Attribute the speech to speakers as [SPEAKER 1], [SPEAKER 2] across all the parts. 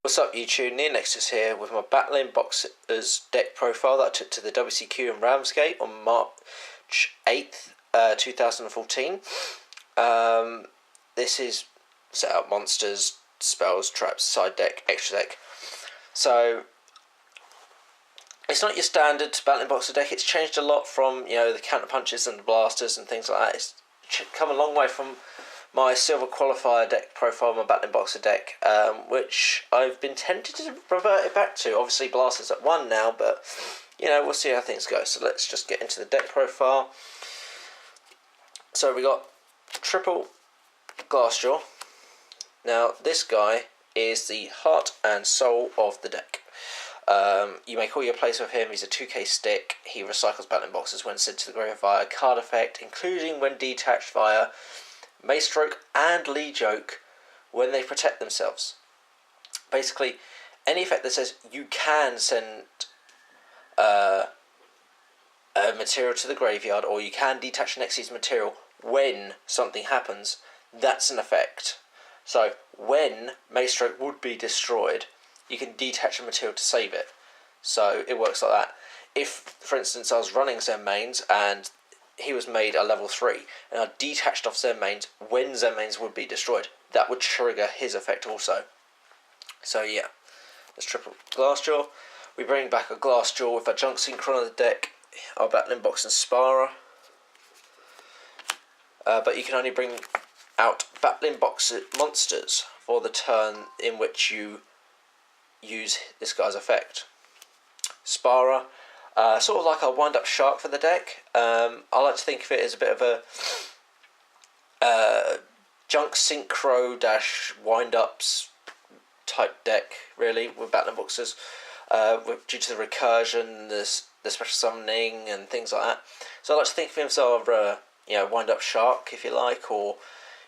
[SPEAKER 1] What's up YouTube, Nexus here with my Battlin Boxers deck profile that I took to the WCQ in Ramsgate on March 8th, 2014. This is set up monsters, spells, traps, side deck, extra deck. So it's not your standard Battlin Boxer deck. It's changed a lot from, you know, the counter punches and the blasters and things like that. It's come a long way from my silver qualifier deck profile, my Battlin Boxer deck, which I've been tempted to revert it back to. Obviously blasters at 1 now, but you know, we'll see how things go. So let's just get into the deck profile. So we got triple Glassjaw. Now this guy is the heart and soul of the deck. You make all your plays with him. He's a 2k stick. He recycles Battlin Boxers when sent to the grave via card effect, including when detached via Mace Stroke and Lead Yoke when they protect themselves. Basically, any effect that says you can send a material to the graveyard, or you can detach an Xyz material when something happens, that's an effect. So when Mace Stroke would be destroyed, you can detach a material to save it. So it works like that. If, for instance, I was running Zen Mains and he was made a level 3 and I detached off Zen Mains when Zen Mains would be destroyed, that would trigger his effect also. So yeah, let's triple Glassjaw. We bring back a Glassjaw with a Junk Synchron on the deck, our Battlin Boxers Sparrer. But you can only bring out Battlin Boxer monsters for the turn in which you use this guy's effect. Sparrer, sort of like a wind-up shark for the deck. I like to think of it as a bit of a junk synchro dash wind-ups type deck, really, with Battlin Boxers, due to the recursion, the special summoning, and things like that. So I like to think of him as sort of a wind-up shark, if you like, or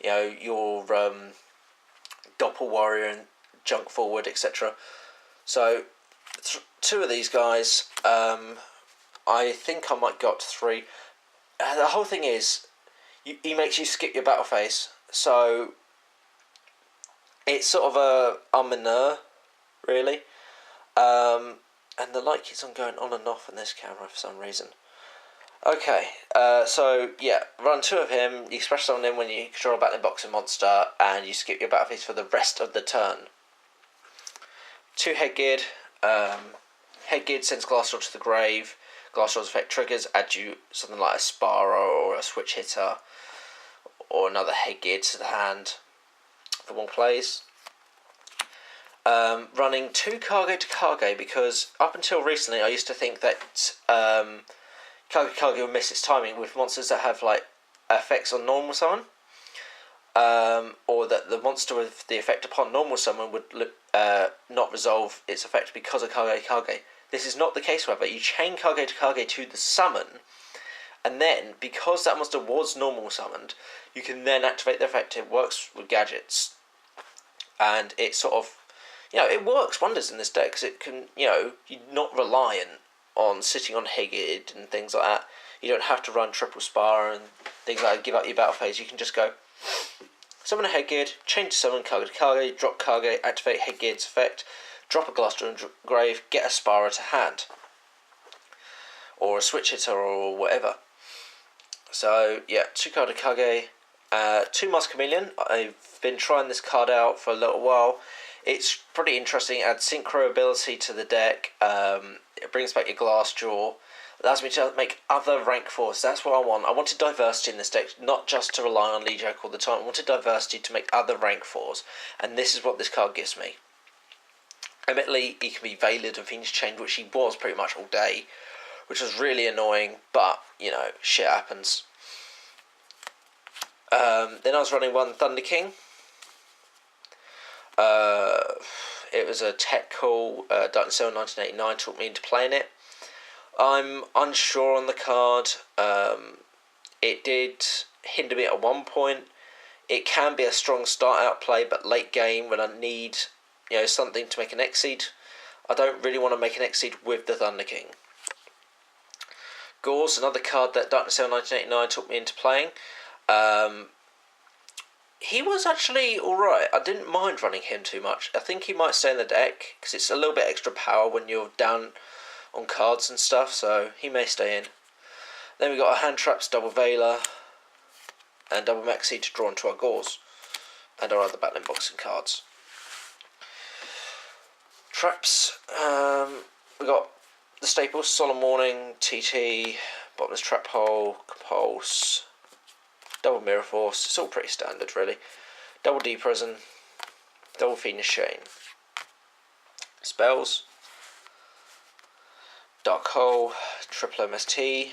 [SPEAKER 1] your Doppel Warrior and junk forward, etc. So two of these guys, I think I might go up to 3. The whole thing is, he makes you skip your battle phase, so it's sort of a manure, really. And the light keeps on going on and off on this camera for some reason. Okay, so yeah, run 2 of him, you special summon him when you control a Battlin Boxer monster, and you skip your battle phase for the rest of the turn. 2 Headgeard. Headgeard sends Glassjaw to the grave. Glassjaw's effect triggers, add you something like a Sparrer or a Switchitter or another Headgeard to the hand for more plays. Running 2 Kagetokage, because up until recently I used to think that Kagetokage would miss its timing with monsters that have like effects on normal summon, or that the monster with the effect upon normal summon would not resolve its effect because of Kagetokage. This is not the case, however. You chain Kagetokage to the summon, and then, because that monster was normal summoned, you can then activate the effect. It works with gadgets, and it sort of, it works wonders in this deck, because it can, you're not reliant on sitting on Headgeard and things like that. You don't have to run triple Sparrer and things like that, give up your battle phase. You can just go summon a Headgeard, chain to summon Kagetokage, drop Kage, activate Headgeard's effect, drop a Glassjaw in grave, get a Sparrer to hand, or a Switchitter or whatever. So yeah, 2 Kagetokage, 2 Masked Chameleon. I've been trying this card out for a little while. It's pretty interesting. It adds synchro ability to the deck. It brings back your Glassjaw. It allows me to make other rank 4s. That's what I want. I wanted diversity in this deck, not just to rely on Lead Yoke all the time. I wanted diversity to make other rank 4s, and this is what this card gives me. Admittedly, he can be Veiled and Fiendish Chain, which he was pretty much all day, which was really annoying, but, shit happens. Then I was running 1 Thunder King. It was a tech call. Daigusto Emeral 1989 took me into playing it. I'm unsure on the card. It did hinder me at one point. It can be a strong start out play, but late game when I need something to make an Xyz, I don't really want to make an Xyz with the Thunder King. Gorz, another card that Daigusto Emeral 1989 took me into playing. He was actually alright. I didn't mind running him too much. I think he might stay in the deck, because it's a little bit extra power when you're down on cards and stuff, so he may stay in. Then we got our hand traps, double Veiler, and double Maxx C to draw into our Gorz, and our other Battlin Boxing cards. Traps, we got the staples, Solemn Warning, TT, Bottomless Trap Hole, Compulse, double Mirror Force, it's all pretty standard really. Double D Prison, double Fiendish Chain. Spells, Dark Hole, triple MST,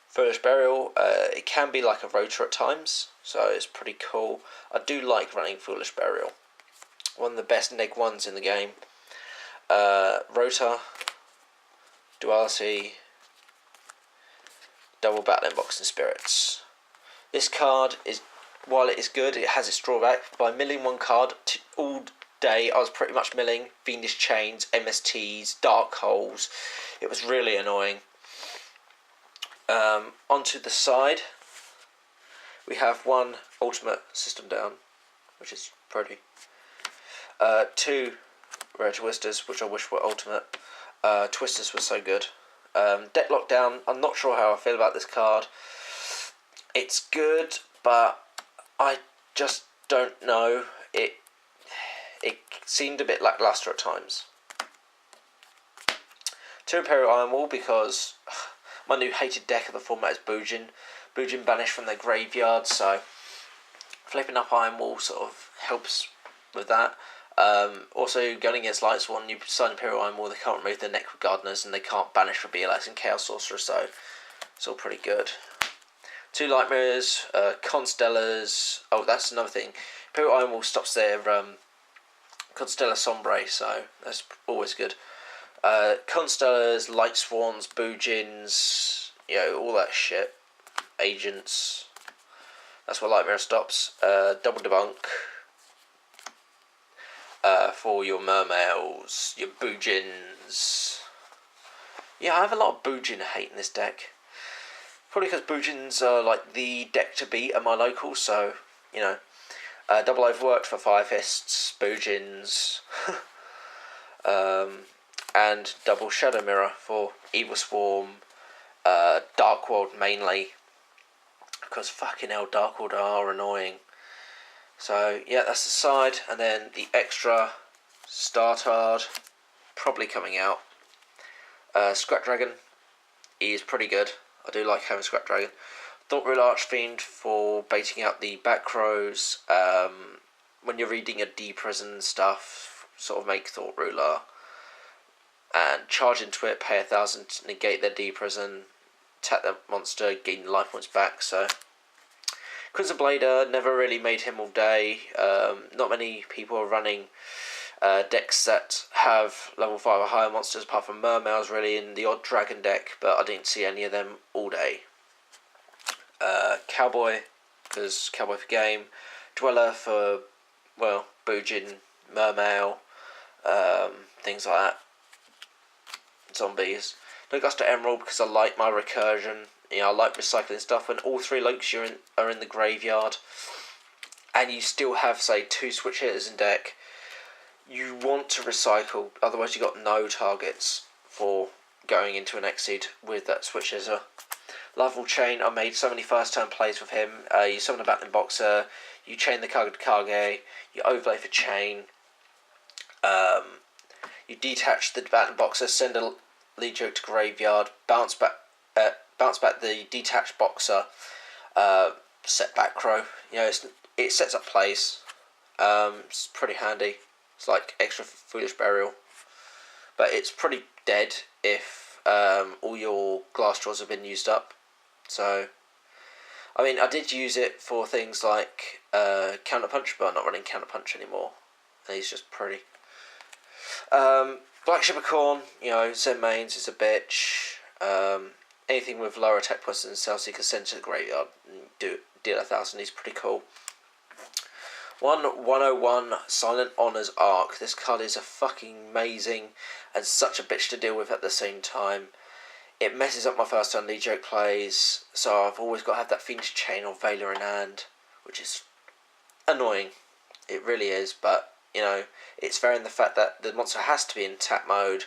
[SPEAKER 1] Foolish Burial. It can be like a ROTA at times, so it's pretty cool. I do like running Foolish Burial. One of the best neg ones in the game. ROTA, Duality, double Battlin Boxing Spirits. This card is, while it is good, it has its drawback. By milling one card all day, I was pretty much milling Fiendish Chains, MSTs, Dark Holes. It was really annoying. Onto the side, we have one ultimate system down, which is pretty. Two rare Twisters, which I wish were ultimate. Twisters were so good. Deck Lockdown, I'm not sure how I feel about this card. It's good, but I just don't know. It seemed a bit lackluster at times. Two Imperial Iron Wall, because my new hated deck of the format is Bujin. Bujin banished from their graveyard, so flipping up Iron Wall sort of helps with that. Also, going against Lightsworn, you sign Imperial Iron Wall, they can't remove their Necro Gardeners, and they can't banish for BLX and Chaos Sorcerer, so it's all pretty good. Two Light Mirrors, Constellars. Oh, that's another thing. Imperial Iron Wall stops their Constellar Sombre, so that's always good. Constellars, Light Swans, Bujins, all that shit. Agents. That's what Light Mirror stops. Double Debunk. For your Mermails, your Bujins. Yeah, I have a lot of Bujin hate in this deck. Probably because Bujins are like the deck to beat at my local, so, double Overworked for Fire Fists, Bujins, and double Shadow Mirror for Evil Swarm, Dark World mainly, because fucking hell, Dark World are annoying. So, yeah, that's the side, and then the extra Startard, probably coming out. Scrap Dragon is pretty good. I do like having Scrap Dragon. Thought Ruler Archfiend for baiting out the back rows. When you're reading a D-Prison stuff, sort of make Thought Ruler. And charge into it, pay 1,000 to negate their D-Prison. Attack that monster, gain life points back, so... Crimson Blader, never really made him all day. Not many people are running decks that have level 5 or higher monsters, apart from Mermails really, in the odd Dragon deck, but I didn't see any of them all day. Cowboy, because Cowboy for game. Dweller for, well, Bujin, Mermail, things like that. Zombies. Daigusto Emeral, because I like my recursion. I like recycling stuff. When all three Lokes are in the graveyard, and you still have, say, 2 Switch Hitters in deck, you want to recycle, otherwise you've got no targets for going into an Exceed with that Switch Hitter. Lavaval Chain, I made so many first turn plays with him. You summon a Battlin Boxer, you chain the Kagetokage, you overlay for Chain, you detach the Battlin Boxer, send a Lead Yoke to graveyard, bounce back the detached Boxer, set back row. It sets up plays. It's pretty handy. It's like extra Foolish Burial, but it's pretty dead if all your Glassjaws have been used up. So, I mean, I did use it for things like Counterpunch, but I'm not running Counterpunch anymore. And he's just pretty. Black Shippercorn, Zen Mains is a bitch. Anything with lower attack points than Cellseeker, send to the graveyard and deal 1,000. He's pretty cool. 101 Silent Honors Ark. This card is a fucking amazing and such a bitch to deal with at the same time. It messes up my first turn Lead Yoke plays, so I've always got to have that Fiendish Chain or Veiler in hand, which is annoying. It really is, but you know, it's fair in the fact that the monster has to be in tap mode.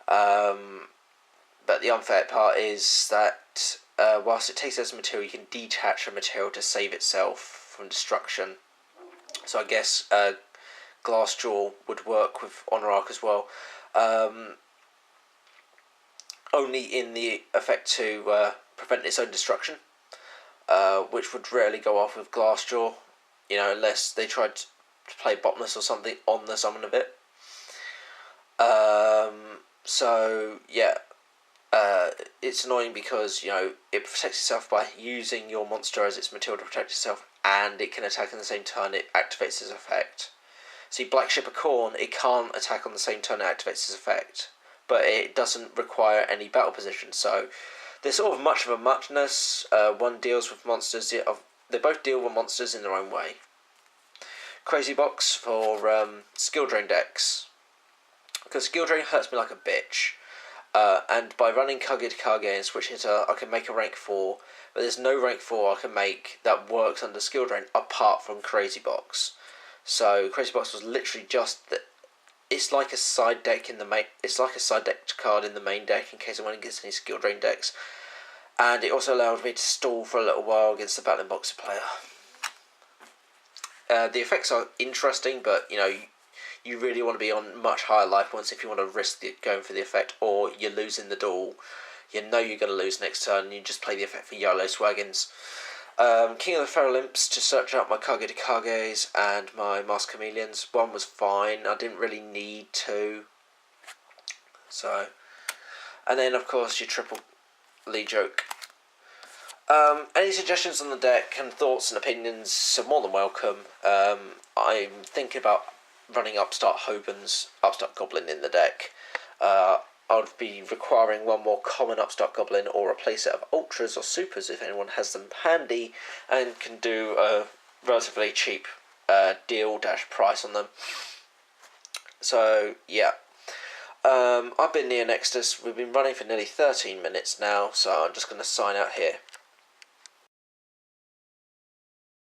[SPEAKER 1] But the unfair part is that whilst it takes as a material, you can detach a material to save itself from destruction. So I guess Glassjaw would work with Honor ARK as well. Only in the effect to prevent its own destruction, which would rarely go off with Glassjaw, you know, unless they tried to play bottomless or something on the summon of it. So yeah, it's annoying because, you know, it protects itself by using your monster as its material to protect itself, and it can attack in the same turn it activates its effect. See, Black Ship of Corn, it can't attack on the same turn it activates its effect, but it doesn't require any battle position, so there's sort of much of a muchness. One deals with monsters, they both deal with monsters in their own way. Crazy Box for skill drain decks, because skill drain hurts me like a bitch, and by running Kagetokage and Switchitter I can make a rank 4, but there's no rank 4 I can make that works under skill drain apart from Crazy Box. So Crazy Box was literally just it's like a side deck in the main. It's like a side deck card in the main deck in case anyone gets any skill drain decks, and it also allowed me to stall for a little while against the Battlin Boxer player. The effects are interesting, but you know, you really want to be on much higher life points if you want to risk going for the effect, or you're losing the duel. You know you're going to lose next turn, and you just play the effect for YOLO Swaggins. King of the Feral Imps to search out my Kagetokages and my Masked Chameleons. One was fine, I didn't really need two. So, and then of course your triple Lead Yoke. Any suggestions on the deck and thoughts and opinions are more than welcome. I'm thinking about running Upstart Goblin in the deck. I would be requiring one more common Upstart Goblin or a playset of Ultras or Supers if anyone has them handy and can do a relatively cheap deal-price on them. So, yeah. I've been near Nextus. We've been running for nearly 13 minutes now, so I'm just going to sign out here.